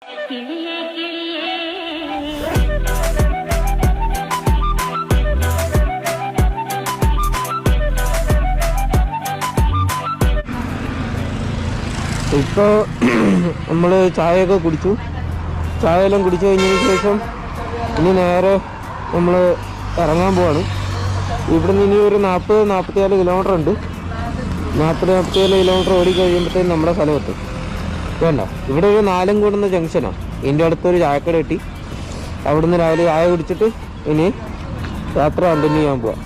ഇപ്പോൾ നമ്മൾ ചായയൊക്കെ കുടിച്ചു. ചായയെല്ലാം കുടിച്ചു കഴിഞ്ഞതിന് ശേഷം ഇനി നേരെ നമ്മൾ ഇറങ്ങാൻ പോവാണ്. ഇവിടെ നിന്ന് ഇനി ഒരു 40-44 കിലോമീറ്റർ ഉണ്ട്. 40-44 കിലോമീറ്റർ ഓടി കഴിയുമ്പോഴത്തേക്കും നമ്മുടെ സ്ഥലമെത്തും. വേണ്ട, ഇവിടെ ഒരു 4 കൂടുന്ന ജംഗ്ഷനാണ്. ഇതിൻ്റെ അടുത്തൊരു ചായക്കട കിട്ടി. അവിടുന്ന് രാവിലെ ചായ കുടിച്ചിട്ട് ഇനി യാത്ര കണ്ടിന്യൂ ചെയ്യാൻ പോവാം.